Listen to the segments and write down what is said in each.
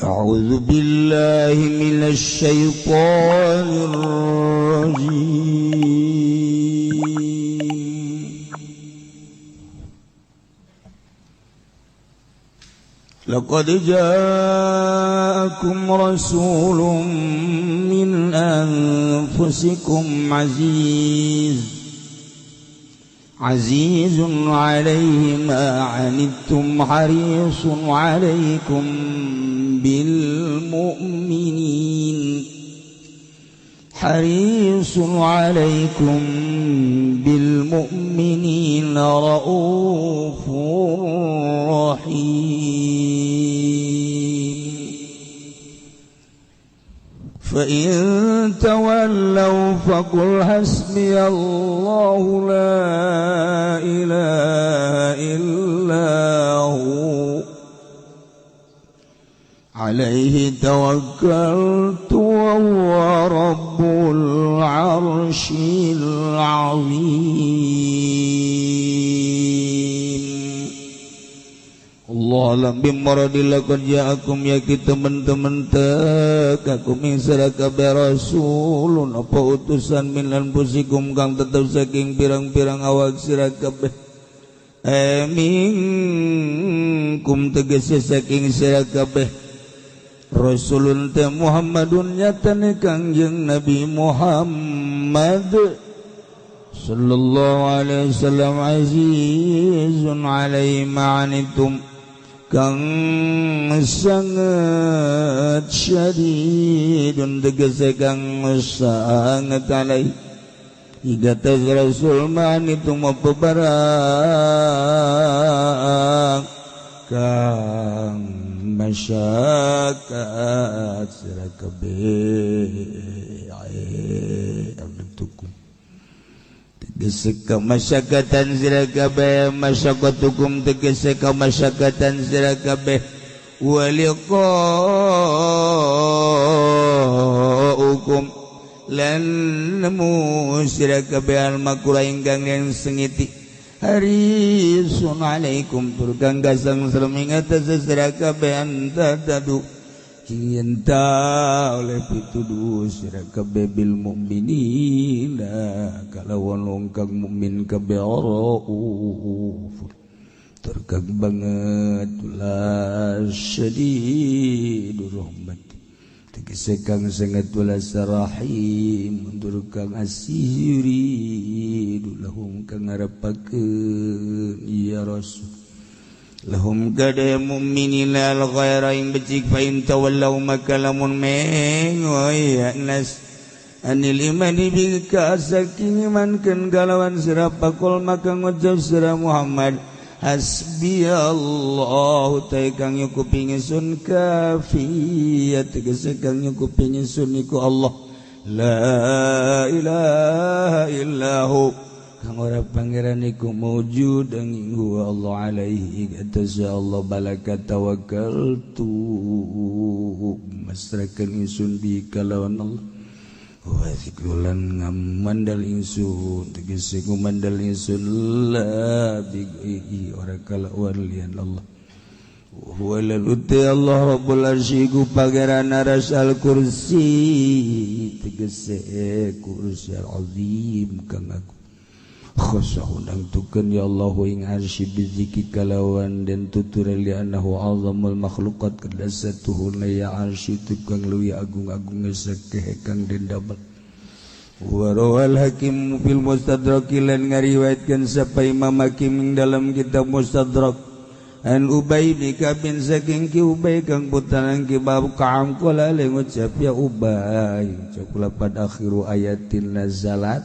A'udzu billahi minasy syaithanir rajim. Laqad ja'akum rasulun min anfusikum azizun 'alaihi ma 'anittum harisun 'alaikum بالمؤمنين حريص عليكم بالمؤمنين رؤوف رحيم فإن تولوا فقل حسبي الله لا إله إلا هو عليه توكلت وهو رب العرش العظيم. Allah alam bimaradillah qad ja'akum yaki teman-teman tekakum min sarakabe rasulun apa utusan min anfusikum kang tetep saking pirang-pirang awak sira kabeh minkum tegese saking sira kabeh Rasulun ta Muhammadun nyatane kangjeng Nabi Muhammad sallallahu alaihi wasallam azizun alaihi ma'anitum kang sangat syadidun tegese kang sangat alaihi igata Rasul ma'anitum apa barang kang masyarakat sira kabeh abdukum tegese kamasyakatan sira kabeh masyakatukum tegese kamasyakatan sira kabeh waliqaukum lan nemu sira kabeh al makura ingkang yang sengiti harisun alaikum turgang gasang selamingat sesera kabeh anta tadu cinta oleh pituduh sira kabeh bil mukminina kalawan longkang mukmin kabeh rauf turgang banget la syadidur rahmat tegese kang sangat welas rahim mundur kang asiri lahum kang ngarepakeun ya rasul lahum kada mu'minina al ghaira ing becik fa in tawallau maka lamun mengoy nas anil imani bika saking imankeun kalawan sira pakul maka ngucap sira Muhammad hasbi Allah kang nyukupi ingsun kafiyat tegese kang nyukupi ingsun iku Allah la ilaha illahu kang ora pangeran iku maujud angin huwa Allah alaihi atas Allah balaka tawakkaltu masrakan ingsun bi kalawan Allah wa zikrulan ngamandal insun tegese ngumandal insun la bi ora kalawan lian Allah huwa laluti Allah rabbul arsy ku pangeran aras al kursi tegese kursi al azim kang aku khosahun angtukeun ya Allah ing arsy biziki kalawan den tutur li annahu azamul makhluqat kadasatuhu ya arsy tukang luwi agung-agung sakeh kang den damel wa rawal hakim fil mustadrak lan ngariwayatkeun sapa Imam Hakim ing dalam kitab Mustadrak an Ubay bin Ka'b saking ki Ubay kang putraning ki bab Ka'am kala le ngucap ya Ubay cakula pada akhiru ayatin nazalat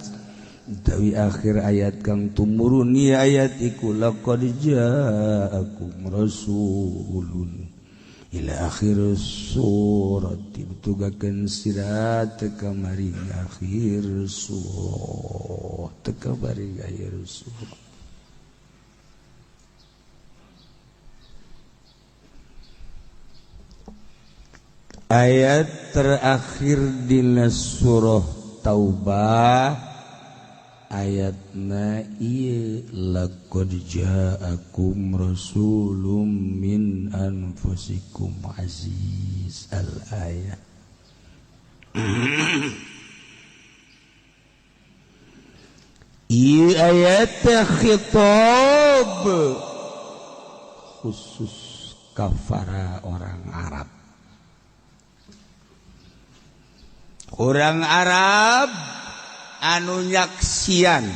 utawi akhir ayat kang tumurun ya ayat iku laqad ja'akum rasulun ila akhir surat tugakeun sirat kamari akhir surat tekabari akhir surat ayat terakhir di surah Taubah ayatna ieu laqad ja'akum rasulun min anfusikum aziz al ayat. Ieu ayat khitab khusus kafara orang Arab. Orang Arab anu nyaksian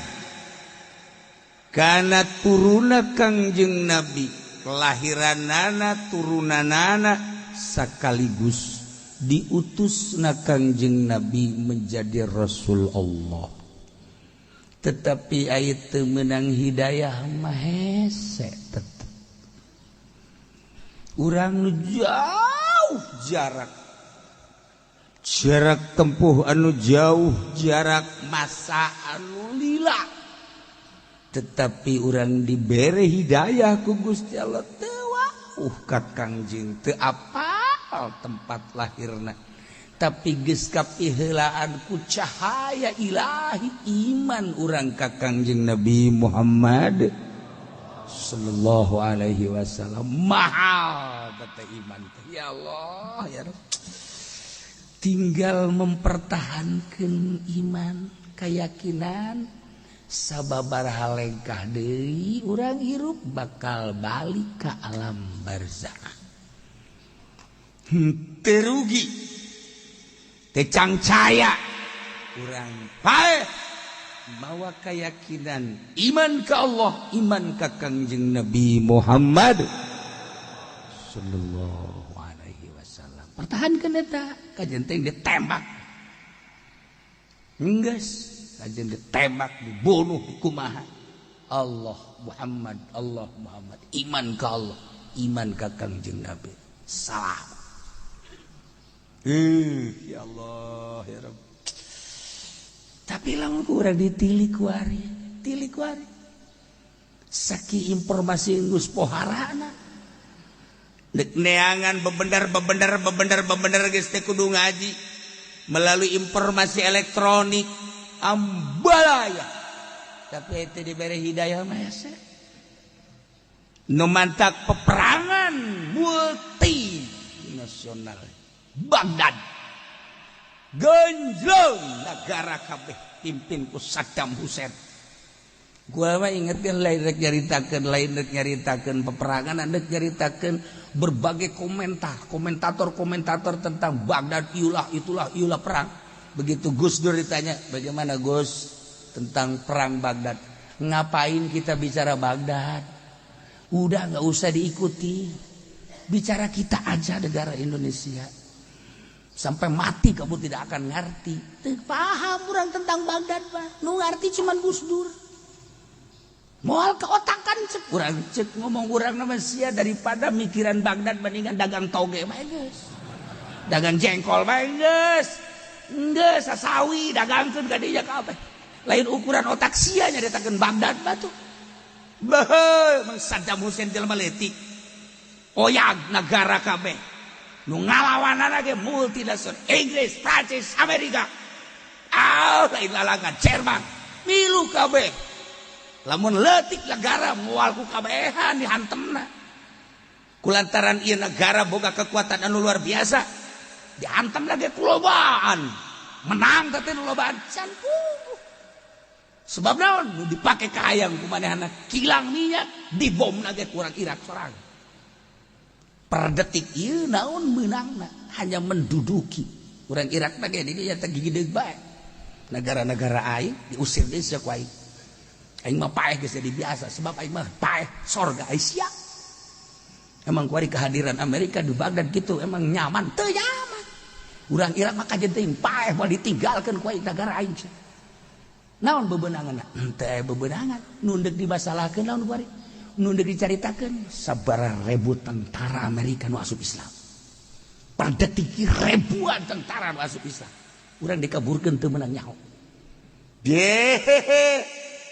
kana turuna Kangjeng Nabi, kelahiranana turunanana sakaligus diutusna Kangjeng Nabi menjadi Rasul Allah. Tetapi aya teu meunang hidayah mah hese tetep. Urang nu jauh jarak tempuh anu jauh, jarak masa anu lila, tetapi urang dibere hidayah ku Gusti Allah teu ka Kangjeng, teu apal tempat lahirna, tapi geus kapiheulaan ku cahaya ilahi iman urang ka Kangjeng Nabi Muhammad sallallahu alaihi wasallam. Mahal teh iman teh, ya Allah ya Rabb. Tinggal mempertahankan iman, keyakinan, sababaraha lengkah deui urang hirup bakal balik ke alam barzakh. Teu rugi, teu cangcaya urang paeh mawa keyakinan iman ke Allah, iman ke Kangjeng Nabi Muhammad sallallahu alaihi wasallam. Pertahankan eta, kajian teh ditembak. Enggeus, kajian ditembak, dibunuh, kumaha. Allah Muhammad, iman ke Allah, iman ke Kangjeng Nabi. Salah. Ya Allah, ya Rabb. Tapi lamun urang ditilik kuari, Saki informasi geus poharana. Dek neangan bebener geus teh kudu ngaji melalui informasi elektronik ambalaya. Tapi itu diberi hidayah mah hese. Nu mantak peperangan multi nasional Baghdad. Genjlong negara kabeh pimpin ku Saddam Hussein. Gua mah inget kan lain rek nyaritakeun peperangan, rek nyaritakeun berbagai komentator tentang Baghdad, iulah perang. Begitu Gus Dur ditanya, bagaimana Gus tentang perang Baghdad? Ngapain kita bicara Baghdad? Udah nggak usah diikuti, bicara kita aja negara Indonesia. Sampai mati kamu tidak akan ngerti. Paham orang tentang Baghdad Pak. Nu ngerti cuman Gus Dur. Moal keotakan cek urang cek ngomong urang nama sia daripada mikiran Baghdad bandingan dagang toge bae geus. Dagang jengkol bae geus. Geus sasawi dagangkeun ka dieu kabeh. Lain ukuran otak sia nyaritakeun Baghdad batu. Beuh, Saddam Hussein jelema leutik. Oyag negara kabeh. Nu ngalawanana ge multinasional, Inggris, Prancis, Amerika. Lain lalagan Jerman. Milu kabeh. Lamun leutik negara moal ku kabehan dihantemna. Kulantaran ieu negara boga kekuatan anu luar biasa, dihantem lagi ku lobaan. Menang teh nu lobaan can puguh. Sebab naon? Nu dipake ka hayang ku manehna kilang minyak dibom lagi ku urang Irak sorang. Per detik ieu naon meunangna? Hanya menduduki urang Irak lagi di dieu teh gigideug bae. Negara-negara aing diusir deui sia ku aing. Aing mah paeh geus jadi biasa sebab aing mah paeh sorga Asia. Emang kuari kehadiran Amerika di Baghdad gitu emang nyaman, teu nyaman. Urang Irak mah kajen teuing paeh moal ditinggalkeun ku aing negara aing. Naon bebeunanganna? Teu aya bebeunangan. Nu deuk dimasalahkeun naon kuari? Nu deuk dicaritakeun sabaraha ribu tentara Amerika nu asup Islam. Per detik ribuan tentara nu asup Islam. Urang dikaburkeun teu meunang nyaho.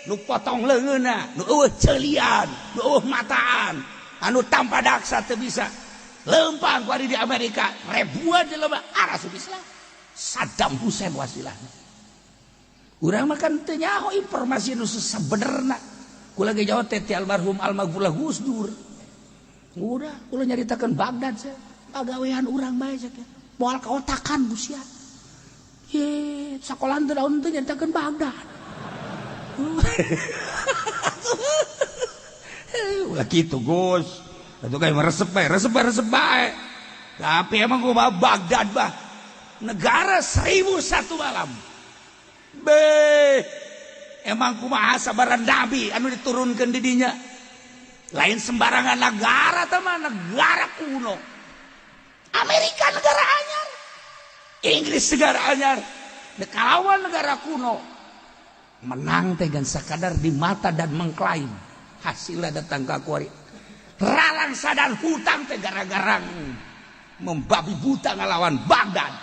Nu potong leungeunna, nu eueuh ceelian, nu eueuh mataan, anu tanpa daksa teu bisa leumpang ku ari di Amerika ribuan jelema asup Islam. Saddam Hussein wasilahna. Urang makan teu nyaho informasi nu sabenerna. Kula ge jawab teh almarhum Almaghfurlah Gus Dur. Udah, kula nyaritakeun Baghdad saya. Pagawean urang bae sakieu. Moal kaotakan busia. Ye, sakola teu daun teu nyaritakeun Baghdad. Ulah kitu Gus. Atuh kae resep bae. Tapi emang gua Baghdad bah. Negara 1001 malam. Emang kumaha sabaran nabi anu diturunkeun di dinya. Lain sembarangan negara teh mah negara kuno. Amerika negara anyar. Inggris negara anyar. Kalawan negara kuno. Menang teh gan sakadar di mata dan mengklaim. Hasilnya datang ke akuari. Ralang sadar hutang teh gara-gara membabi buta ngalawan Baghdad.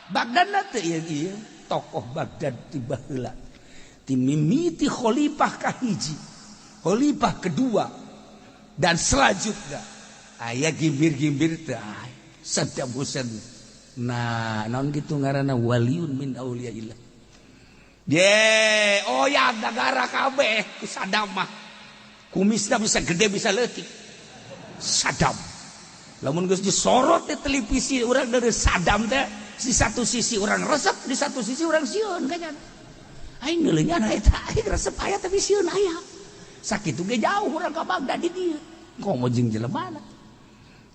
Baghdad teh ieu tokoh Baghdad tiba heula. Ti mimiti khalifah kahiji, khalifah kedua dan selanjutnya aya gimbir-gimbir teh Saddam Hussein. Nah, naon kitu ngaranna waliun min auliyaillah. Oh ya negara kabeh ku Saddam mah. Kumisna bisa gede bisa leutik. Saddam. Lamun geus disorot di televisi urang dari Saddam teh di satu sisi orang resep, di satu sisi orang sieun kanyan. Aing ngeuleunya eta aing resep aya tapi sieun aya. Sakitu ge jauh urang ka Baghdad di dieu. Komo jeung jelemana.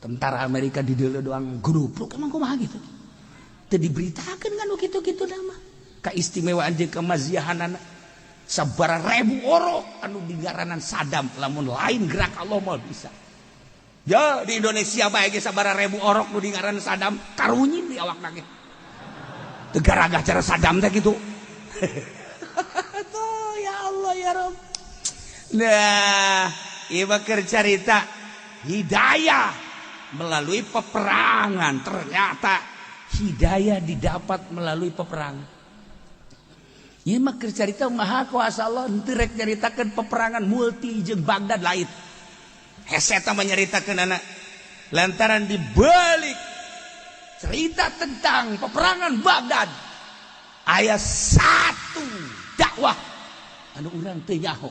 Tentara Amerika di dieu doang grup emang kumaha gitu. Teu diberitakeun kan kitu-kitu nama. Kaistimewaan jeung kemaziahanana sabaraha orok anu digaranan Saddam lamun lain gerak Allah mah bisa. Ya di Indonesia bae ge sabaraha orok nu digaranan Saddam karunyin di awakna ge. Teu garagah cara Saddam teh kitu. Tuh ya Allah ya Rabb. Nah, ieu keur carita hidayah melalui peperangan. Ternyata hidayah didapat melalui peperangan. Ieu mah keur carita maha kuasa Allah henteu rek nyaritakeun peperangan multi jeung Baghdad lain. Hese eta mah nyaritakeun anak lantaran dibalik cerita tentang peperangan Baghdad aya satu dakwah anu urang teu nyaho.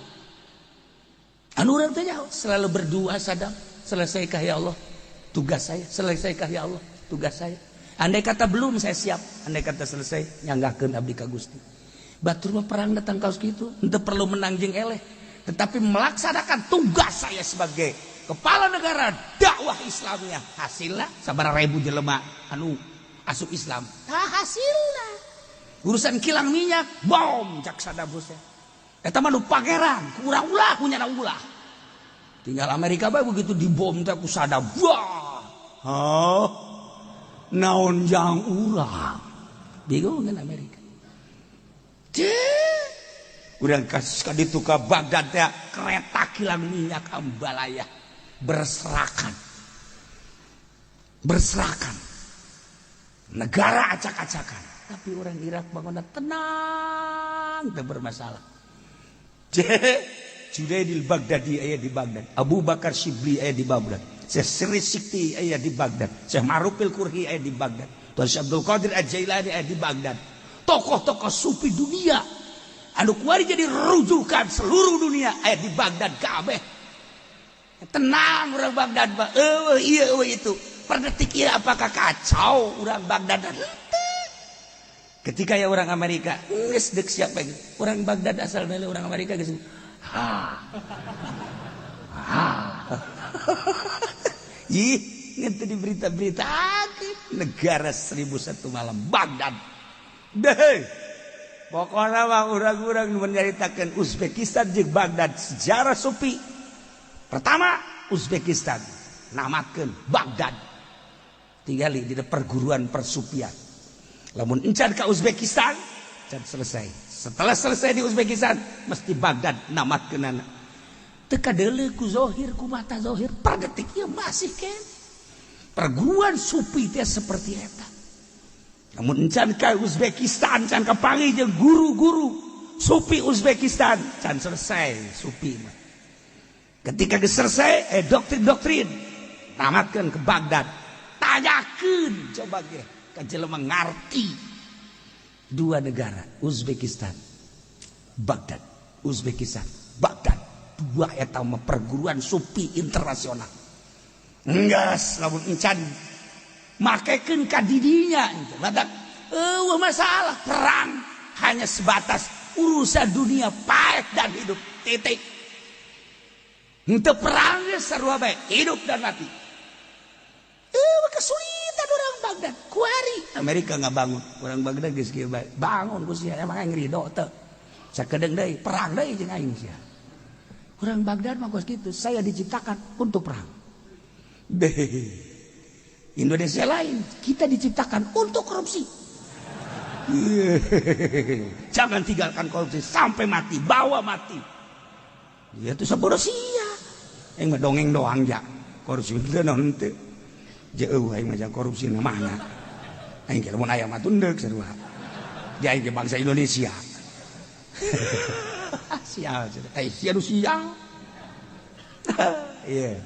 Anu urang teu nyaho selalu berdoa Saddam, selesaikah ya Allah tugas saya, selesaikah ya Allah tugas saya. Andai kata belum saya siap, andai kata selesai nyanggahkeun abdi ka Gusti. Batur mah perang datang kaos kitu, henteu perlu menang jeung eleh, tetapi melaksanakan tugas saya sebagai kepala negara dakwah Islamnya. Hasilna sabaraha ribu jelema anu asup Islam. Tah hasilna urusan kilang minyak bom cak Saddam Hussein. Eta mah nu pangeran, kurang ulah punya ulah. Tinggal Amerika bae begitu dibom teh ku Saddam. Wah. Hah? Naon jang urang. Bingung kan Amerika. Urang kasus kaditu ka Baghdad teh kereta kilang minyak ambalaya berserakan. Negara acak-acakan. Tapi orang Irak bangunnya tenang, tak bermasalah. Junaidil Baghdadi aya di Baghdad, Abu Bakar Shibli aya di Baghdad, Syekh Sri Sikti aya di Baghdad, Syekh Ma'rufil Qurhi aya di Baghdad, Tuan Syekh Abdul Qadir Al-Jailani aya di Baghdad. Tokoh-tokoh sufi dunia anu kuari jadi rujukan seluruh dunia aya di Baghdad kabeh. Tenang orang Baghdad mah. Iya itu. Per detik ieu apakah kacau orang Baghdad? Ketika ya orang Amerika geus deuk siapa gitu. Orang Baghdad asalna orang Amerika geus. Ih, ngeunteu di berita-berita negara 1001 malam Baghdad. Deh. Pokoknya mah urang-urang menyaritakeun Uzbekistan jeung Baghdad sejarah sufi. Pertama Uzbekistan namakeun Baghdad. Tinggali di perguruan persupian. Lamun encan ke Uzbekistan, encan selesai. Setelah selesai di Uzbekistan, mesti Baghdad namakeunana. Teu kadeuleu ku zahir ku mata zahir, per detik ieu masih kan. Perguruan sufi teh seperti eta. Namun encan ke Uzbekistan, encan kapanggih jeung guru-guru sufi Uzbekistan, encan selesai sufi mah. Ketika geus selesai, doktrin-doktrin namakeun ke Baghdad. Tanyakeun coba ge ka jelema ngarti dua negara Uzbekistan Baghdad, Uzbekistan, Baghdad. Dua eta mah perguruan sufi internasional. Enggas lamun encan makekeun ka didinya badak masalah perang hanya sebatas urusan dunia paek dan hidup titik. Henteu perang geus sarua bae hidup dan mati. Kesulitan orang Baghdad kuari Amerika nggak bangun orang Baghdad geus kieu bae bangun ku sia emang aing ridho teu sakedeung deui perang deui jeung aing sia. Orang Baghdad mah geus kitu saya diciptakan untuk perang. Indonesia lain kita diciptakan untuk korupsi. Jangan tinggalkan korupsi sampai mati bawa mati. Ya itu sabodo sia. Aing mah dongeng doang ja. Korupsi teh naon teu. Jeuh aing mah korupsi na mana. Aing kira mun aya mah tundeuk sarua. Ja aing bangsa Indonesia. Sial, sia nu sial. Iya.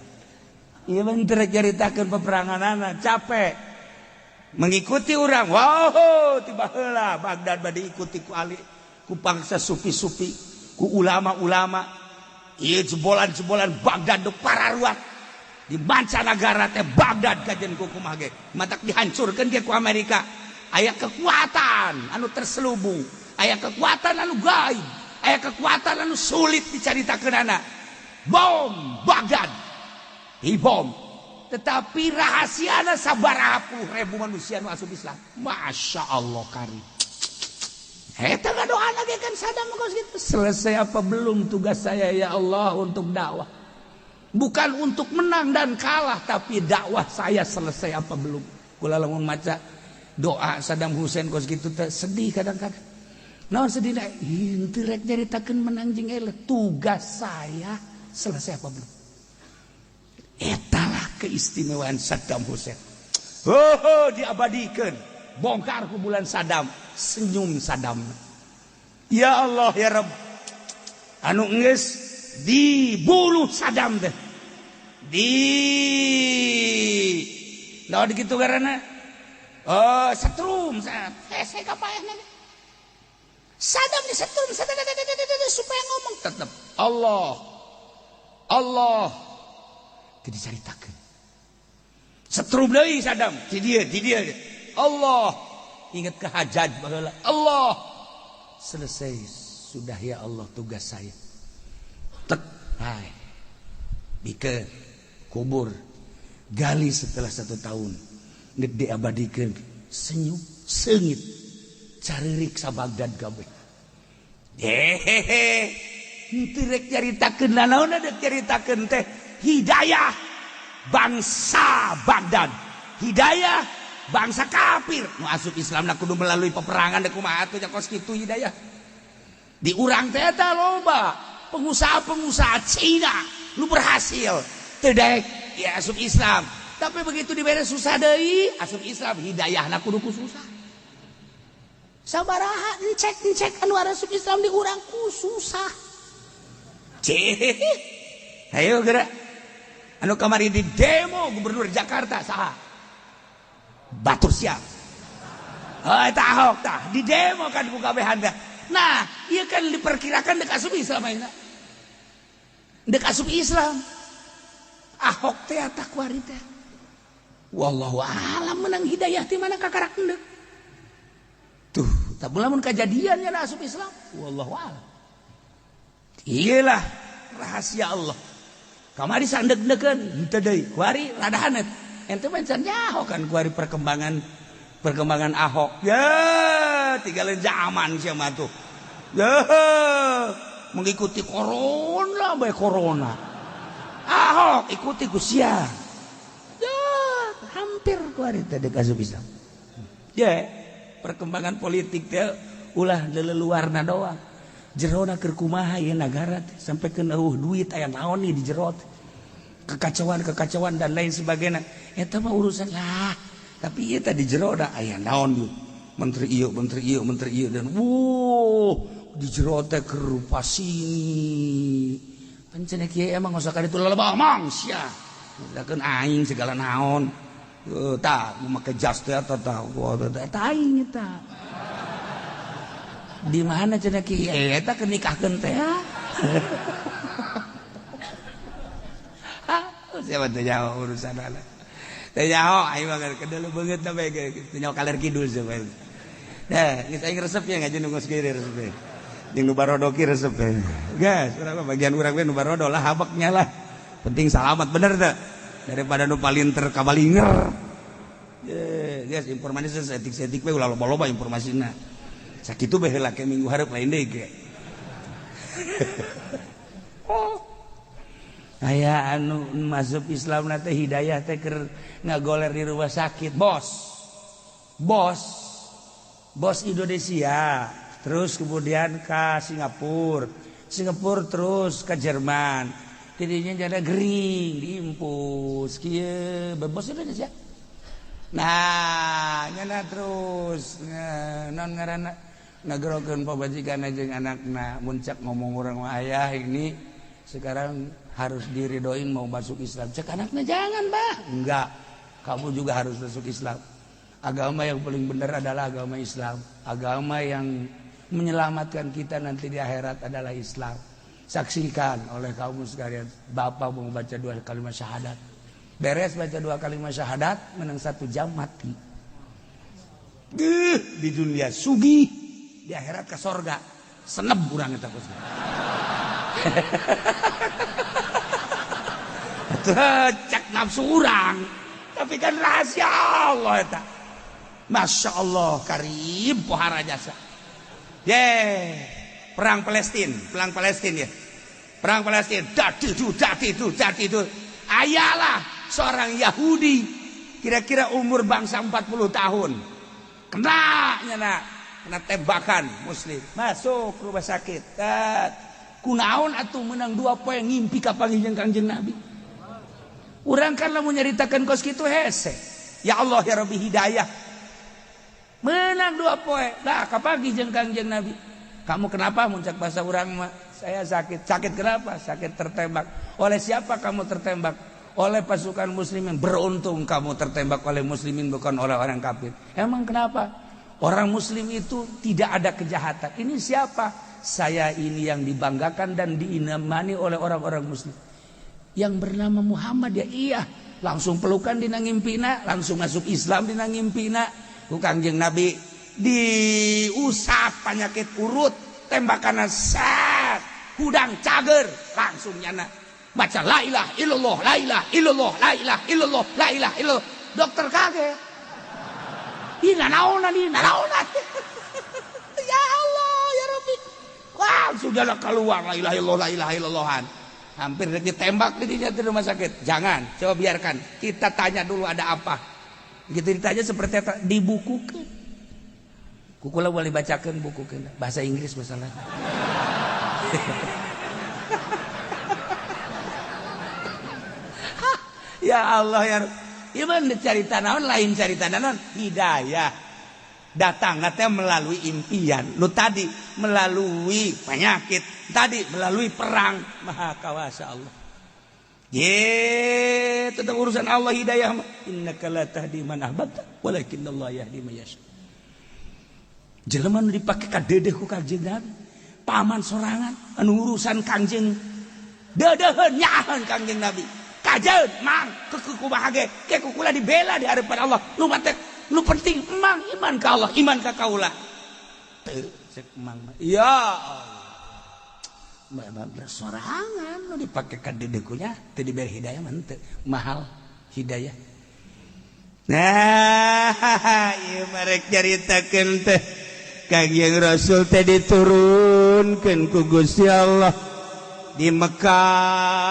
Iya bentar ceritakeun peperanganana capek. Mengikuti orang. Wow, tiba heula Baghdad bade ikuti ku ali ku bangsa sufi-sufi, ku ulama-ulama. Ieu jebolan-jebolan Baghdad do pararuat. Di mancanagara teh Baghdad kajen ku kumaha ge. Matak dihancurkeun ge ku Amerika. Aya kekuatan anu terselubung, aya kekuatan anu gaib, aya kekuatan anu sulit dicaritakeunana. Bom Baghdad. Bom. Tetapi rahasiana sabaraha puluh ribu manusia nu asup Islam. Masya Allah karim. Eta ngadoana ge kan Saddam geus kitu. Selesai apa belum tugas saya ya Allah untuk dakwah? Bukan untuk menang dan kalah, tapi dakwah saya selesai apa belum? Kula lamun maca doa Saddam Hussein geus kitu teh sedih kadang-kadang. Naon sedihna? Henteu rek nyaritakeun menang jeung eleh. Tugas saya selesai apa belum? Etalah keistimewaan Saddam Hussein. Diabadikeun. Bongkar kubulan Saddam, senyum Saddam. Ya Allah ya Rabb. Anu geus dibunuh Saddam teh. Naon kitu ngaranna? Setrum. Saya kapaehna. Saddam disetrum supaya ngomong tetap Allah. Itu diceritakan. Setrum deui Saddam, di dia. Allah ingat ke Hajjaj baheula. Allah selesai sudah ya Allah tugas saya. Tek, hai. Bikeun kubur gali setelah 1 tahun. Ngeuk diabadikeun senyum seungit caririk sa Baghdad kabeh. Hehehe. Henteu rek caritakeun naon deuk caritakeun teh hidayah bangsa Baghdad, hidayah bangsa kafir nu asup Islam na kudu melalui peperangan deuk kumaha atuh nya kos kitu hidayah. Di urang teh eta loba pengusaha-pengusaha Cina nu berhasil teu daek ya asup Islam, tapi begitu dibere susah deui asup Islam hidayahna kudu ku susah. Sabaraha encek anu asup Islam di urang ku susah. Ayo geura anu kamari di demo gubernur Jakarta saha? Batur Siap. Eta Ahok tah di demo kan ku kabehan teh. Nah, ieu kan diperkirakan deuk asup Islam ayeuna. Deuk asup Islam. Ahok teh eta kuari teh. Wallahu a'lam menang hidayah ti mana kakarak deuk. Tuh, tak lamun kajadiannya na asup Islam. Wallahu a'lam. Iyalah rahasia Allah. Kamari sandeg-degeun henteu deui kuari radahan ente mencan nyaho kan kuari perkembangan Ahok. Ya, tinggalin zaman sia mah tuh. Ya, mengikuti corona bae corona. Ahok ikuti ku sia. Ya, hampir kuari teh deuk asup Islam. Ya, perkembangan politik teh ulah leleluarna doang. Jerona keur kumaha ieu nagara teh sampekeun duit aya naon nih di jero teh. Kekacauan dan lain sebagainya. Eta mah urusan lah. Tapi ieu teh di jerona aya naon yeuh. Menteri ieu dan di jero teh keur pasini. Pancen kieu emang usah ka ditu lelebah mangsia. Dakeun aing segala naon. Tah make jas teh eta tah. Eta aing eta. Di mana cenah kiai eta kenikahkeun teh? Siapa teh nyaho urusan anak. Teh nyaho aing mah kedelu beungeut na bae teh nyaho kaler kidul sampai. Dah, geus aing resep ya ngaji nu geus kieu resep. Jeung nu barodo ki resep. Gas, urang mah bagian urang we nu barodo lah habaknya lah. Penting salamat bener teh. Daripada nu palinter kabalinger. Guys, informasi setik-setik we ulah loba-loba informasina. Sakitu bae heula ke minggu hareup lain deui ge. Aya anu masuk Islam na teh hidayah teh keur ngagoler di rumah sakit, bos Indonesia, terus kemudian ke Singapura terus ke Jerman, tidinya jadi gering diimpus kieu bos Indonesia. Nah nyana terus non ngaranna ngagerokeun pamajikan jeung anakna muncak ngomong urang mah ayah ini sekarang harus diridoin mau masuk Islam. Cek anaknya jangan bah. Enggak, kamu juga harus masuk Islam. Agama yang paling benar adalah agama Islam. Agama yang menyelamatkan kita nanti di akhirat adalah Islam. Saksikan oleh kamu sekalian. Bapak mau baca 2 kalimat syahadat. Beres baca 2 kalimat syahadat, menang 1 jam mati. Di dunia sugih, di akhirat ke sorga. Senep urang eta kus. Cek nafsu urang, tapi kan rahasia Allah eta. Masya Allah karim pohara jasa. Perang Palestina ya. Perang Palestina. Dati itu. Ayalah seorang Yahudi kira-kira umur bangsa 40 tahun. Kena tembakan muslim. Masuk rumah sakit. Kunaon atuh menang 2 poe ngimpi ka panggih Kangjeng Nabi. Urang kan lamun nyaritakeun kos kitu hese. Ya Allah ya Rabbi hidayah. Menang 2 poe. Lah ka panggih jeung Kangjeng Nabi. Kamu kenapa muncak bahasa urang mah? Saya sakit. Sakit kenapa? Sakit tertembak. Oleh siapa kamu tertembak? Oleh pasukan muslimin. Beruntung kamu tertembak oleh muslimin bukan oleh orang kafir. Emang kenapa? Orang muslim itu tidak ada kejahatan. Ini siapa? Saya ini yang dibanggakan dan diimani oleh orang-orang muslim. Yang bernama Muhammad ya iya. Langsung pelukan dina ngimpina, langsung masuk Islam dina ngimpina. Ku Kangjeng Nabi diusap penyakit urut, tembakan sat, hudang cager, langsung nyana baca la ilaha illallah, la ilaha illallah, la ilaha illallah, la ilaha illallah. Dokter kaget. Ih nanaonan. Ya Allah ya Rabbi. Wah sudahlah keluar la ilaha illallah, la ilaha illallahan. Hampir ditembak di rumah sakit. Jangan, coba biarkan. Kita tanya dulu ada apa. Gitu ditanya seperti apa? Dibukukan. Kukula boleh bacakan bukukan. Bahasa Inggris masalahnya. Ya Allah ya Rabbi. Iman cerita naon lain cerita naon hidayah. Datang teh melalui impian. Lu tadi melalui penyakit, tadi melalui perang. Maha kawasa Allah. Tentang urusan Allah hidayah. Innaka la tahdi man ahbabta walakinallahu yahdi man yasha. Jelema nu dipake ka dedeh ku Kangjeng Nabi. Paman sorangan anu urusan Kangjeng. Dedeheun nyaheun Kangjeng Nabi. Kajeun mang kumaha ge ke kukula dibela di hadapan Allah. Lu mate lu penting emang iman ka Allah, iman ka kaula. Teu cek emang. Ya Allah. Bersorangan lu dipake ka dedekunya teu diberi hidayah mah teu mahal hidayah. Nah, ieu marek caritakeun teh Kangjeng Rasul teh diturunkeun ku Gusti Allah di Mekah.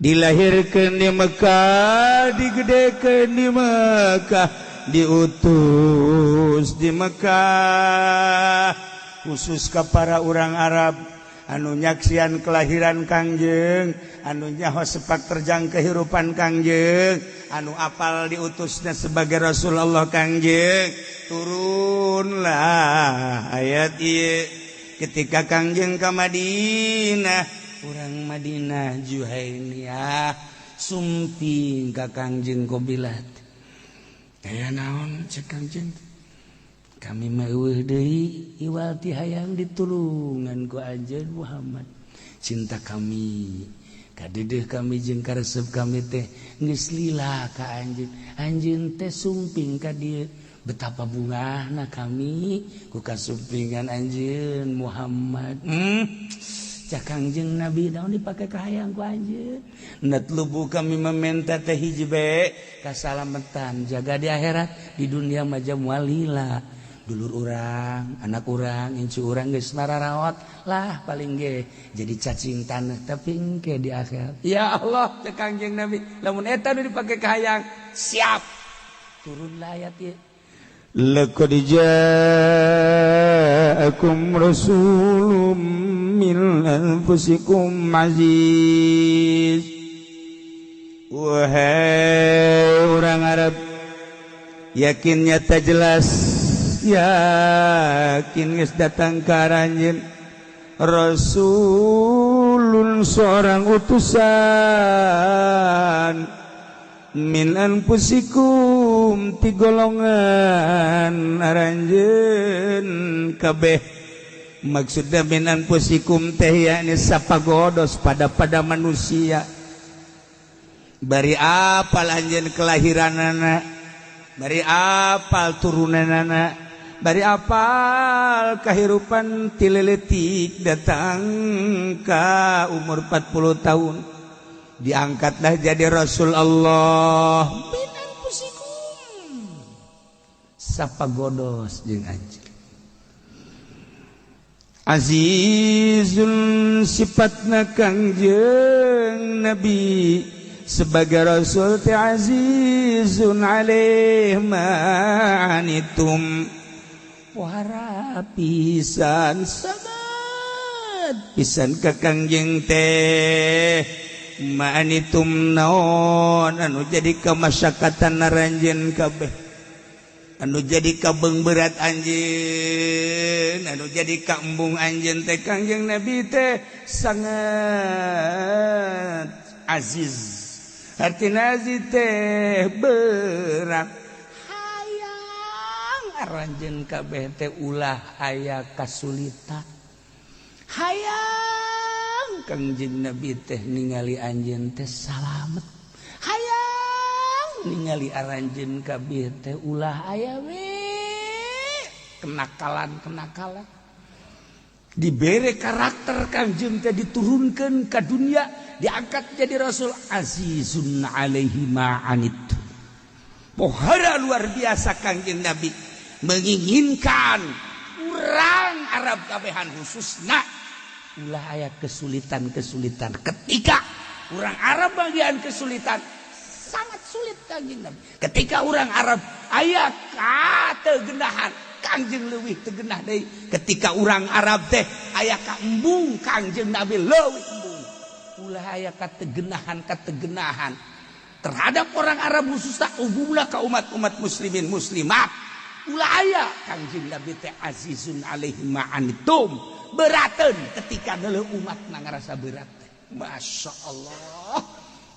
Dilahirkan di Mekah, digedekan di Mekah, diutus di Mekah, khusus ke para orang Arab anu nyaksian kelahiran Kangjeng, anu nyaho sepak terjang kehidupan Kangjeng, anu apal diutusnya sebagai Rasulullah Kangjeng. Turunlah ayat ieu ketika Kangjeng ke Madinah. Urang Madinah Juhainiyah sumping ka Kangjeng Qobilat. Aya naon cek Kangjeng? kami meueuh deui iwal ti hayang ditulungan ku anjeun Muhammad. Cinta kami kadedeh kami jeung karesep kami teh geus lila ka anjeun. Anjeun teh sumping ka dieu betapa bungahna kami ku kasumpingan anjeun Muhammad. Cak Kangjeng Nabi naon dipake ka hayang ku anjeun. Natlubu kami meminta teh hiji bae kasalamatan jaga di akhirat di dunia mah jam walila. Dulur urang, anak urang, incu urang geus nararawat lah paling ge jadi cacing tanah tapi engke di akhirat. Ya Allah, cak Kangjeng Nabi, lamun eta nu dipake ka hayang siap. Turunlah ayat ieu. Laqad ja'akum rasulun min anfusikum aziz. Wahai orang Arab, yakin nyata jelas, yakin geus datang ka aranjeun rasulun seorang utusan min anfusikum ti golongan aranjeun kabeh. Maksudna min anfusikum teh yakni sapagodos pada manusia. Bari apal anjeun kelahiranana, bari apal turunanana, bari apal kahirupan tileletik datang ka umur 40 tahun. Diangkatlah jadi Rasul Allah min anfusikum sapagodos jeung anjeun. Azizun sifatna Kangjeng Nabi sebagai Rasul teh azizun alaih ma'anitum wara pisan sabat pisan ka Kangjeng teh ma'anitum naon anu jadi kamasyakatan naranjeun kabeh, anu jadi kabeng berat anjeun, anu jadi kaembung anjeun teh Kangjeng Nabi teh sangat aziz. Artina aziz teh berat. Hayang aranjeun kabeh teh ulah aya kasulitan. Hayang Kangjeng Nabi teh ningali anjeun teh salamet. Hayang ningali aranjeun kabeh teh ulah aya we kenakalan. Dibere karakter Kangjeng teh diturunkeun ka dunia, diangkat jadi Rasul azizun alaihi ma'anit. Pohara luar biasa Kangjeng Nabi menginginkan urang Arab kabehan khususna ulah aya kesulitan ketika orang Arab bagian kesulitan sangat sulit Kangjeng Nabi. Ketika orang Arab aya kategenahan Kangjeng leuwih tegenah deui. Ketika orang Arab teh aya ka embung Kangjeng Nabi leuwih embung. Ulah aya kategenahan terhadap orang Arab khususna umumna ka umat muslimin muslimat. Ulah aya Kangjeng Nabi teh azizun alaihi ma'anitum beraten ketika neuleuh umat ngarasa berat. Masya Allah.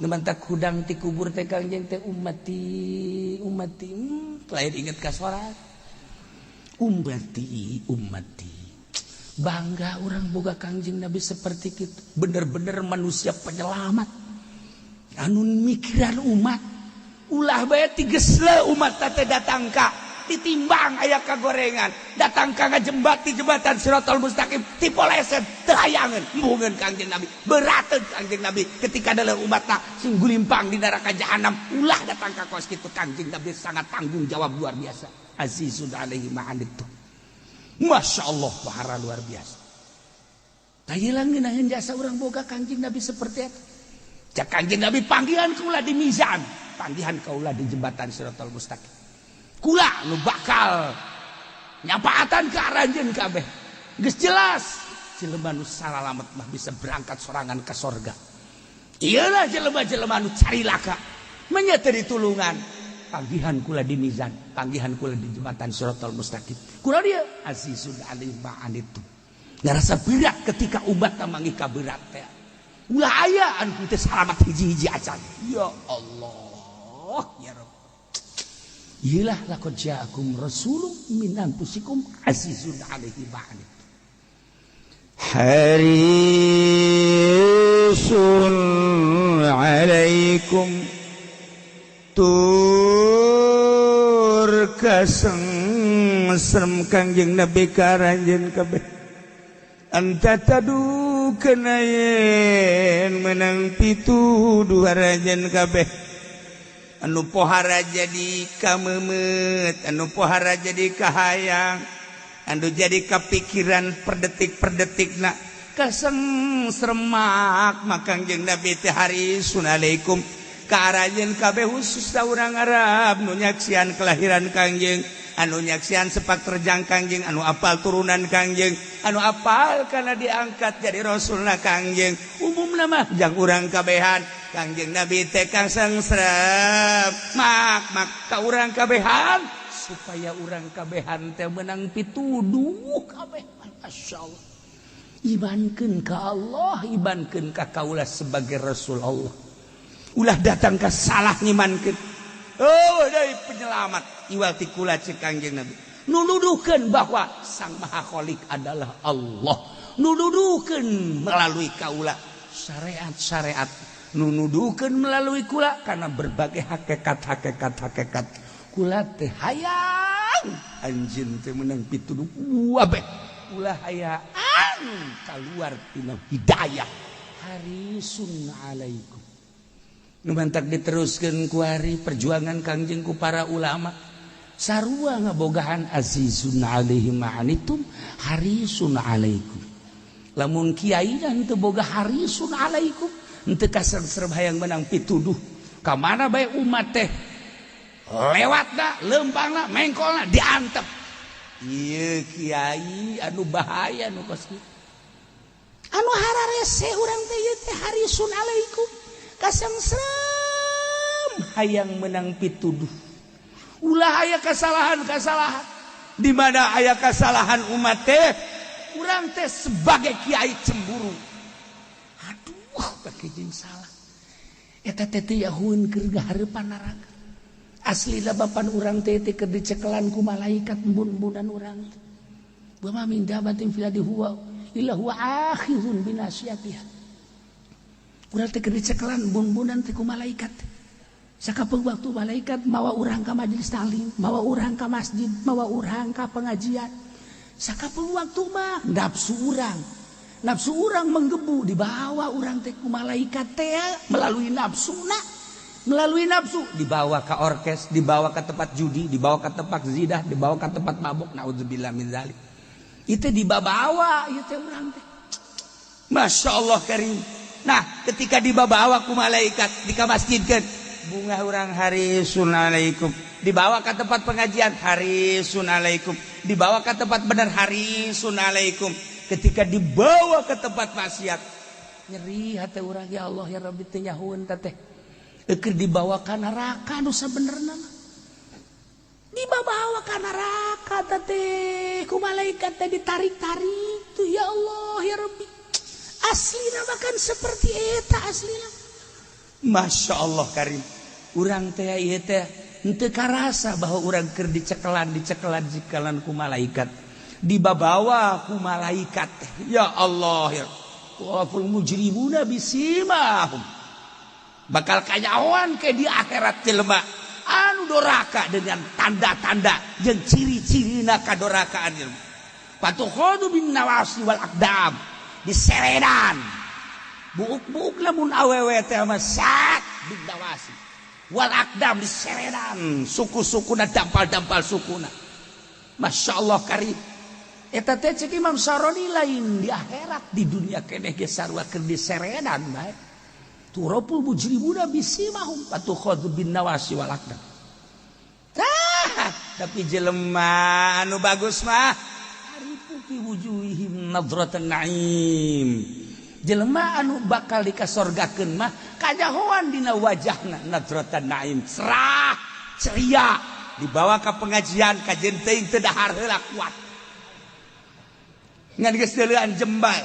Nemantak hudang ti kubur teh Kangjeng teh ummati lain inget ka sorat. Ummati. Bangga orang boga Kangjeng Nabi seperti itu. Bener-bener manusia penyelamat. Anu mikiran umat. Ulah bae tigesle umat teh datang ka ditimbang aya kagorengan, datang ka ngajembat di jembatan Siratal Mustaqim tipoleset tehayangan embungeun Kangjeng Nabi, berateun Kangjeng Nabi ketika dalam umatna sing gulimpang di neraka jahanam. Ulah datang ka kos kitu Kangjeng Nabi sangat tanggung jawab luar biasa. Azizun alaihi ma'anitum. Masya Allah pahara luar biasa. Tayilang ngeunaheun jasa urang boga Kangjeng Nabi seperti eta. Cak Kangjeng Nabi panggihan kaula di mizan, panggihan kaula di jembatan Siratal Mustaqim. Kula nu bakal nyapaatan ke aranjeun kabeh. Geus jelas jelema nu salalamet mah bisa berangkat sorangan ka sorga. Iyalah jelema-jelema nu carilaka nya teu ditulungan. Panggihan kula di mizan, panggihan kula di jembatan Siratal Mustaqim. Kula dia azizun alaihi ma'anitum. Ngarasa berat ketika umat manggih ka berat teh. Ulah aya anu teh salamat hiji-hiji acan. Ya Allah, ya Rabb. Iyalah laqad ja'akum rasulun min anfusikum azizun 'alaihi ma 'anittum harisun 'alaikum tur kasengsrem Kangjeng Nabi karanjeun kabeh anta tadu kenayen menang pituduh rajen kabeh anu pohara jadi kamemet anu pohara jadi kahayang anu jadi kepikiran per detik nak kasengsremak Kangjeng Nabi teh harisun 'alaikum karajen kabeh khusus urang Arab nu nyaksian kelahiran Kangjeng anu nyaksian sepak terjang Kangjeng anu apal turunan Kangjeng anu apal karena diangkat jadi rasulna Kangjeng umumna mah jang urang kabehan Kangjeng Nabi teh kasengsrem mak ka urang kabehan supaya urang kabehan teh menang pituduh kabeh masyaallah imankeun ka Allah imankeun ka kaula sebagai rasul Allah ulah datang ke salah ngimankeun dari penyelamat iwal ti kula cek Kangjeng Nabi nududuhkeun bahwa Sang Maha Khalik adalah Allah nududuhkeun melalui kaula syariat-syariat nududuhkeun melalui kula karena berbagai hakikat kula teh hayang anjeun teh meunang pituduh wabeh ulah hayang kaluar tina hidayah harisun 'alaikum numantak diteruskeun ku ari perjuangan Kangjeng ku para ulama sarua ngabogahan azizun 'alaihi ma 'anittum harisun 'alaikum lamun kiai dan teu boga harisun 'alaikum henteu kasengsrem hayang menang pituduh ka mana bae umat teh lewatna leumpangna mengkolna diantep ieu kiai anu bahaya nu kos kieu anu hararese urang teh ieu teh harisun 'alaikum kasengsrem hayang menang pituduh ulah aya kesalahan di mana aya kesalahan umat teh urang teh sebagai kiai cemburu aduh bake jeung salah eta teh teh yahueun keur gahareupan neraka aslina bapan urang teh keur dicekelan ku malaikat embun-embunan urang teh wa ma min dabatin fil ardi huwa illa huwa akhirun binasiyatiha urang teh keur dicekelan embun-embunan teh ku malaikat sakapeung waktu malaikat mawa urang ka majelis taklim mawa urang ka masjid mawa urang ka pengajian sakapeung waktu mah nafsu urang menggebu dibawa urang teh ku malaikat teh melalui nafsu dibawa ke orkes dibawa ke tempat judi dibawa ke tempat zidah dibawa ke tempat mabuk naudzubillah min zalik itu dibawa ieu teh urang teh masyaallah karim nah ketika dibawa ku malaikat dikamasjidkeun bunga urang harisun 'alaikum dibawa ke tempat pengajian harisun 'alaikum dibawa ke tempat benar harisun 'alaikum ketika dibawa ke tempat maksiat nyeri hati urang ya Allah ya Rabbi teh nyahueun teh keur dibawa ka neraka nu sabenerna mah dibawa ka neraka teh ku malaikat teh ditarik-tarik tuh ya Allah ya Rabbi aslina makan seperti eta aslina Masya Allah karim urang teh ieu teh henteu karasa bahwa urang keur dicekelan ku malaikat dibawa ku malaikat ya Allah ya waful mujrimuna bisimahum bakal kanyawan ke di akhirat jelema anu doraka dengan tanda-tanda jeung ciri-cirina kadorakaan jelema patukhadu bin nawasi wal aqdam diseredan buuk-buuk lamun awewe teh mah sak bin nawasi wal aqdam diseredan suku-sukuna dampal-dampal sukuna Masya Allah karim eta teh cek Imam Saroni lain di akhirat di dunia keneh ge sarua keur diseredan bae turapul mujrimuna bisimahum patukhadu bin nawasi wal aqdam tapi jelema anu bagus mah fi wujuhihim nadratan naim jelema anu bakal dikasorgakeun mah kajahoan dina wajahna nadratan naim cerah ceria dibawa ke pengajian kajian teuing teu dahar heula kuat ngan geus deuleuan jembal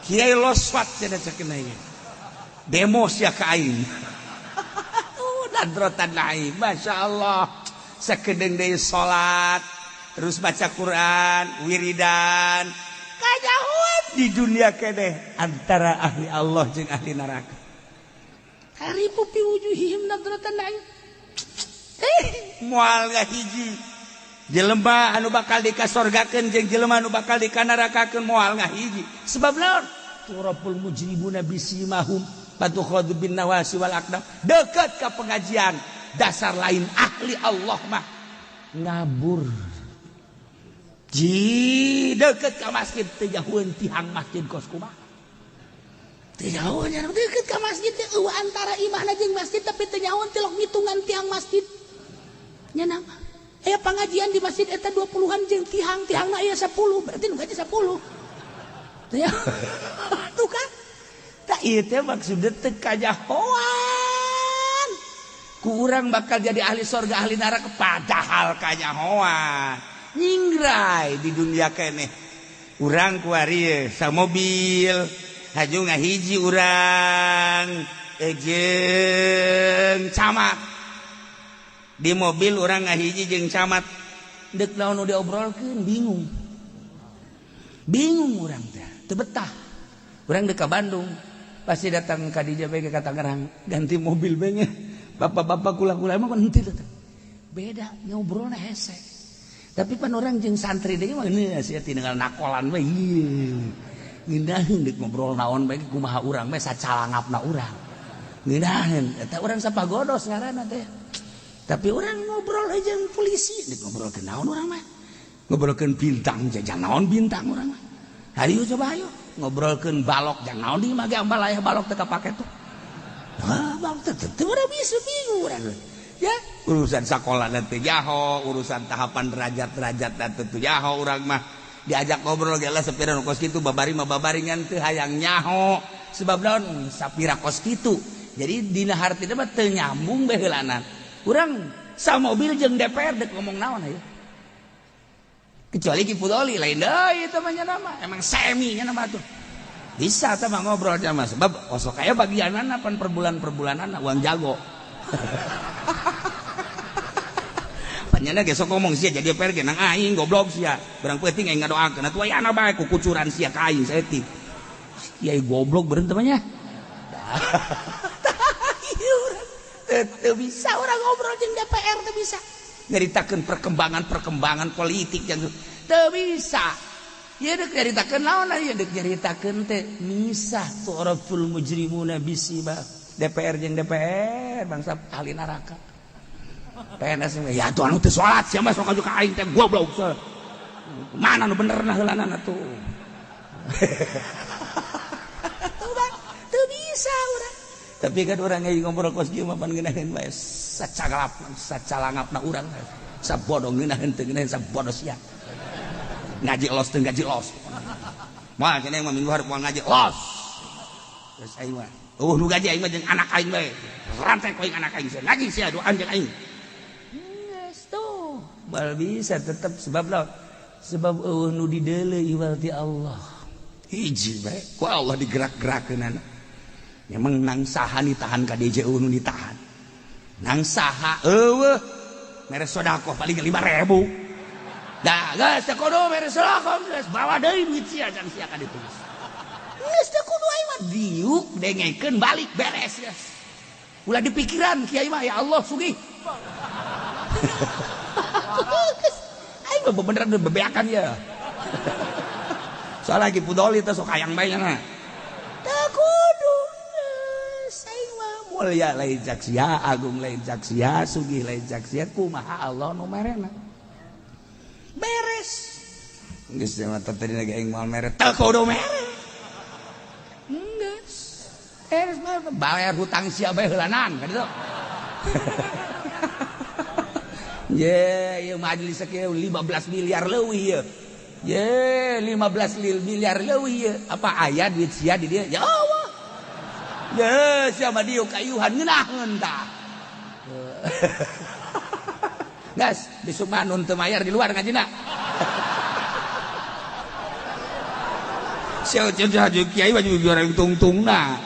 kiai loswat cenah cekeuna ieu demo sia ka aing nadratan naim masyaallah sakedeng deui salat terus baca Quran wiridan kajauhan di dunia keneh antara ahli Allah jeung ahli neraka haripu fi wujuhihim nadratan na'im moal ngahiji jelema anu bakal dikasorgakeun jeung jelema anu bakal dikanarakakeun moal ngahiji sebab naon turapul mujrimuna bisimahum patukhadhu bin nawasi wal aqdam deukeut ka pengajian dasar lain ahli Allah mah ngabur ji deukeut ka masjid teu jauheun tihang masjid kos kumaha teu jauh nya deukeut ka masjid teh eueuh antara imahna jeung masjid tapi teu jauh teh lok ngitungan tihang masjid nya nama aya pangajian di masjid eta 20-an jeung tihang-tihangna aya 10 berarti nu gaji 10 teu ya tuh kan tak ieu teh maksudna teu kajahoan ku urang bakal jadi ahli surga ahli neraka padahal kajahoan nyingrai di dunia keneh urang ku ari sa mobil haju ngahiji urang jeung camat di mobil urang ngahiji jeung camat deuk naon nu diobrolkeun bingung urang teh teu betah urang deuk ka Bandung pasti datang ka dieu bae ka Tangerang ganti mobil bae nya bapak-bapak kula-kula emang henteu teh beda ngobrolna hese tapi pan orang jeung santri deui mah heuh sia tinggal nakolan we ngindaheun deuk ngobrol naon bae kumaha urang bae sacalangapna urang ngindaheun eta urang sapagodos ngaranna teh tapi orang ngobrol aja jeung polisi deuk ngobrolkeun naon urang mah ngobrolkeun bintang jang naon bintang urang mah hayu coba ayo ngobrolkeun balok jang naon di mah ge ambal aya balok teu kapake tuh balok teu urang bisa bingung urang ya urusan sakola teh jaho urusan tahapan derajat-derajat teh jaho urang mah diajak ngobrol ge lah sapira kos kitu babari mah babaringan teu hayang nyaho sebab naon sapira kos kitu jadi dina hartina mah teu nyambung bae heulanan urang sa mobil jeung DPR dek ngomong naon aya kecuali Ki Fudoli lain deui eta mah nya nama emang semi nya nama tuh bisa teh mah ngobrol mah sebab osok aya bagianana pan perbulan-perbulanana uang jago panyana ge sok ngomong sia jadi DPR ge nang aing goblok sia barang penting aing ngadoakeun atuh aya bae ku kucuran sia ka aing saeutik kiai goblok beureun teh mah nya teu bisa orang ngobrol jeung DPR teu bisa nyaritakeun perkembangan politik yang teu bisa ieu deuk nyaritakeun naon ieu deuk nyaritakeun teh misah turaful mujrimuna bisiba DPR jeung DPR bangsa ahli neraka PNS ya tuh anu teu salat sia mah sok aju ka aing teh goblok mana nu benerna heulanana tuh teu bisa urang tapi kan orang yang ngobrol kos kieu mah pan ngeunaheun bae sacalangapna urang sabodoh ngeunaheun teu ngeunaheun sabodoh sia ngaji los teu ngaji los moal cenah mah minggu hareup moal ngaji los terus aing mah nu gaji aing mah jeung anak aing bae rantai ku aing anak aing sia ngaji sia doan jeung aing geus tuh bal bisa tetep sebab laon sebab eueuh nu dideuleuh iwal ti Allah hiji bae ku Allah digerak-gerakeunana memang nang saha ditahan ka DJ nu ditahan nang saha eueuh mere sodaqoh paling 5.000 da geus teh kudu mere sodaqoh geus bawa deui duit sia can sia ka ditu geus teh kudu aing mah diuk dengekeun balik beres geus ulah dipikiran kiai mah ya Allah sugih aing mah beneran bebeakan ya soalnya Ki Fudoli teh sok hayang bae nya teu kudu mulia lain jaksia agung lain jaksia sugih lain jaksia kumaha Allah nu merena beres geus mah tadi lagi aing moal mere teu kudu mere geus beres mah bayar hutang sia bae heulanan ka ditu ye ieu majelis kieu 15 miliar leuwih ieu ye 15 miliar leuwih ieu apa aya duit sia di dieu ya Allah ya siapa dia kayuhan ngeunaheun tah gas besok mah nun teu mayar di luar ngajina sia cenah haju kiai baju goreng tungtungna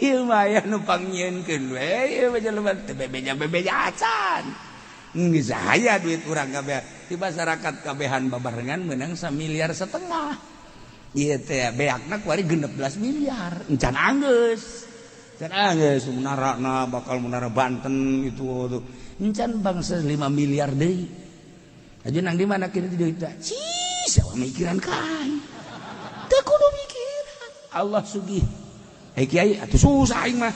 ieu mah aya nu pangnyeunkeun we ieu bebeja acan geus aya duit urang kabeh di masyarakat kabehan babarengan meunang 1,5 miliar ieu teh beakna kuari 16 miliar encan anggeus munarana bakal munara Banten itu encan bangsa 5 miliar deui aja nang di mana kieu duit teh sawa mikiran kain teu kudu mikiran Allah sugih kiai atuh susah aing mah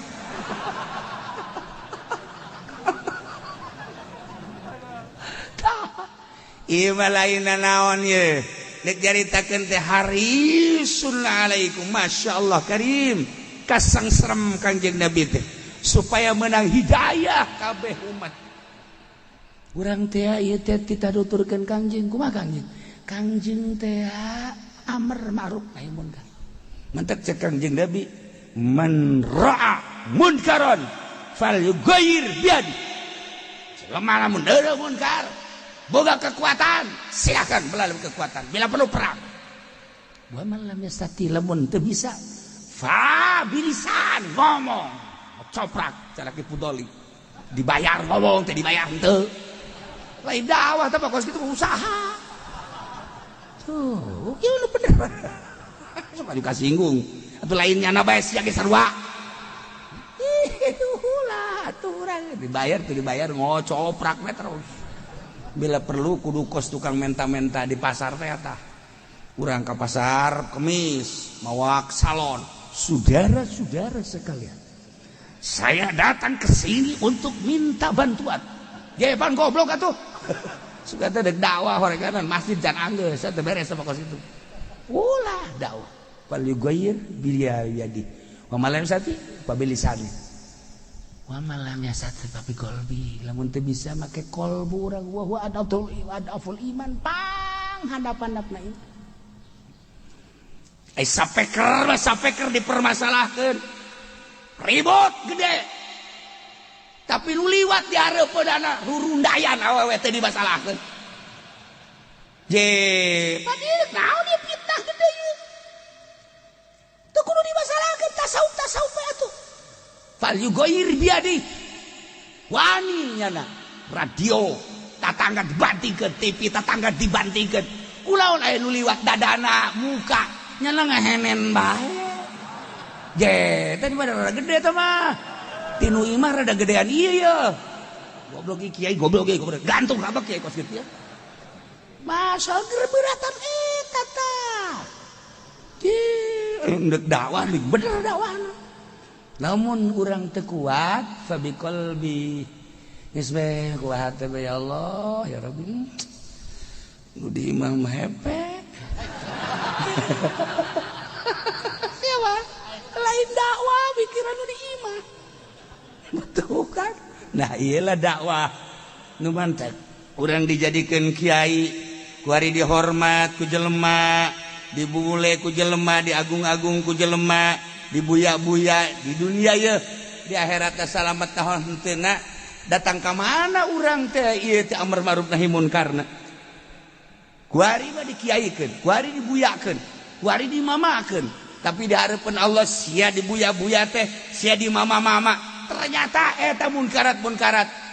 ieu mah lainna naon ye nek jaritakeun teh harisun alaikum masyaallah karim kasang serem Kangjeng Nabi teh supaya menang hidayah kabeh umat urang teh ieu teh dituturkeun Kangjeng kumaha Kangjeng teh amr ma'ruf nahi munkar mentek cek Kangjeng Nabi man ra'a munkaron falyughayyir biyadi selama lamun ada munkar boga kekuatan silakan melalui kekuatan bila perlu perang wa man lam yastati lamun teu bisa fa bilisan ngomong coprak cara ki pudoli dibayar ngomong teh dibayar henteu lain dakwah teh kos kitu usaha tuh ieu nu bener sok aju kasinggung atuh lainnya na bae sia ge sarua ulah atuh urang dibayar ngocoprak we terus bila perlu kudu kos tukang menta-menta di pasar teh tah urang ka pasar kemis mawa salon saudara-saudara sekalian saya datang ke sini untuk minta bantuan jepan goblok atuh suka teh deuk dakwah horeganan masjid can anggeus teh beres sama kos itu ulah dakwah falyughayyir biyadi wa malam sati pabilisani wa malam yasati tapi qalbi lamun teu bisa make qalbu urang wa huwa adaful iman pang handap-handapna iman sapeker dipermasalahkeun ribut gede tapi nu liwat di hareupeunana rurundayan awewe teh dimasalahkeun je padieu naon ieu fitnah gede ieu teu kudu dimasalahkeun tasawuf atuh fal yughayyir biyadi wani nyana radio tatangga dibantingkeun TV tatangga dibantingkeun kunaon aya nu liwat dadana muka nyana ngahenen bae je teh mah rada gede teh mah tinu imah rada gedean ieu ye goblok kiai goblok gantung kabeh kiai kos kieu masa gerberatan eta tah ndek dakwah nih bener dakwahna namun urang teu kuat fa biqalbi geus bae kuat teh ya Allah ya Rabbi nu di imam hepe siapa lain dakwah pikiran nu di imam betul kan nah iyalah dakwah nu mantek urang dijadikeun kiai kuari dihormat ku jelema dibule ku jelema diagung-agung ku jelema dibuya-buya di dunia ye di akhirat teh salamet tahun henteuna datang ka mana urang teh ieu teh amar ma'ruf nahi munkarna kuari mah dikiaikeun kuari dibuyakeun kuari dimamakeun tapi di hareupeun Allah sia dibuya-buya teh sia dimama-mama ternyata eta munkarat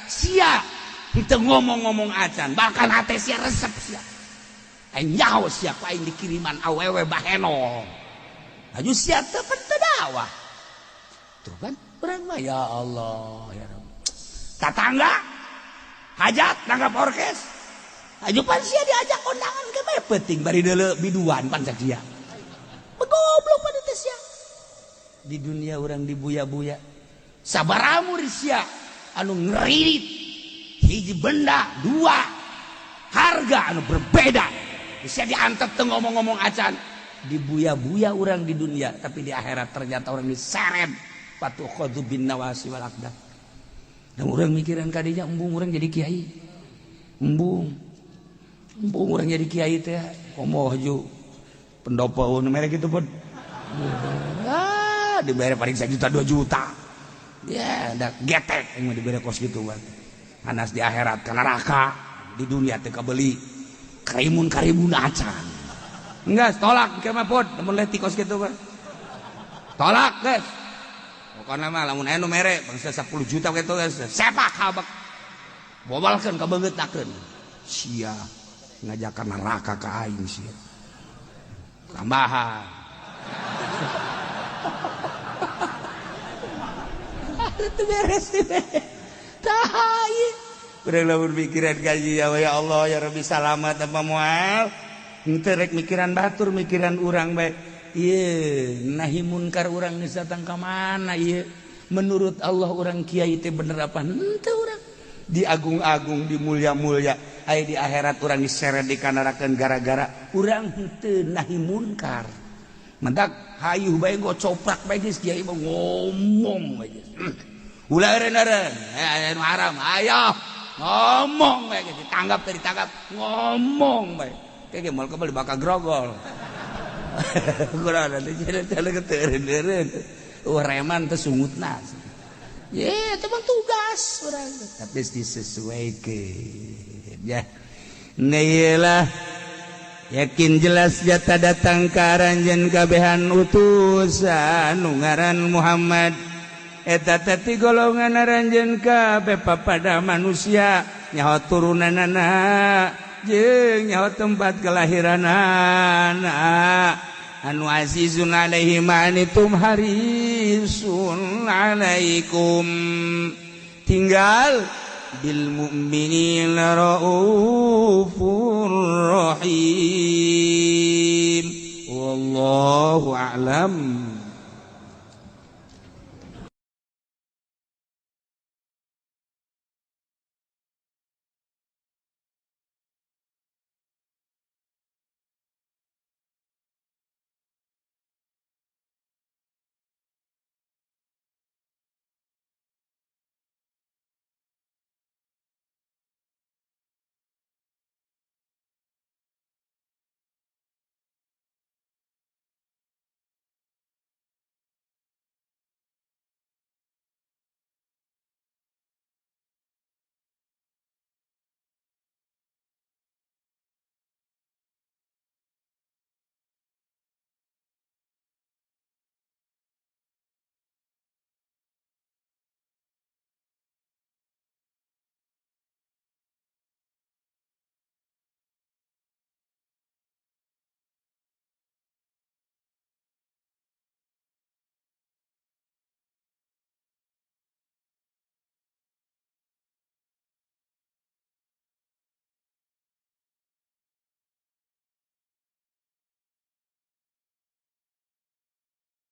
sia henteu ngomong-ngomong acan bahkan hate sia resep sia nyaho sia ku aing dikiriman awewe baheno aju sia teu dakwah tuh kan urang mah ya Allah ya Rabb tatangga hajat nanggap orkes aju pan sia diajak kondangan ke bae penting bari deuleu biduan pan sak dia begoblok pan teh sia di dunia urang dibuya-buya sabaramu sia anu ngeririt hiji benda dua harga anu berbeda bisa diantep teu ngomong-ngomong acan dibuya-buya orang di dunia tapi di akhirat ternyata orang diseret patu khadhu bin nawasi wal aqdam dan orang mikiran kadinya embung orang jadi kiai embung orang jadi kiai teh komoh ju pendopo nu merek itu pun dibere paling 1 juta 2 juta ya ada getek yang dibere kos gitu kan panas di akhirat ke neraka di dunia teh kabeli karimun acan enggak tolak ke mah pod mun leti kos gitu kan tolak guys pokoknya mah lamun aya nu mere bangsa 10 juta kitu sepak habak bobalkeun ka beungeutakeun sia ngajakan neraka ka aing sia tambahan itu beres tah ieu urang lamun pikiran kaji ya Allah ya Rabbi salamat apa moal henteu rek mikiran batur mikiran urang bae ieu nahi munkar urang geus datang ka mana ieu menurut Allah urang kiai teh bener apa henteu urang diagung-agung dimulia-mulia aya di akhirat urang diseret dikanarakeun gara-gara urang henteu nahi munkar mendak hayuh bae gocoprak bae geus kiai mah ngomong bae geus ulah eureun-eureun anu haram ayo ngomong bae geus ditanggap teh ditangkap ngomong bae kayak moal kembali bakal grogol kurang ada jalan-jalan keteureun-eureun reman teh sungutna ye teh mah tugas urang tapi disesuaikeun ya nailah yakin jelas jata datang ka aranjeun kabehan utusan nu ngaran Muhammad eta teh golongan aranjeun kabeh papada manusia nyaho turunanana jeung nyaho tempat kelahiranana anu azizun alaihi manitum harisun alaikum tinggal bil mu'minina raufur rahim wallahu a'lam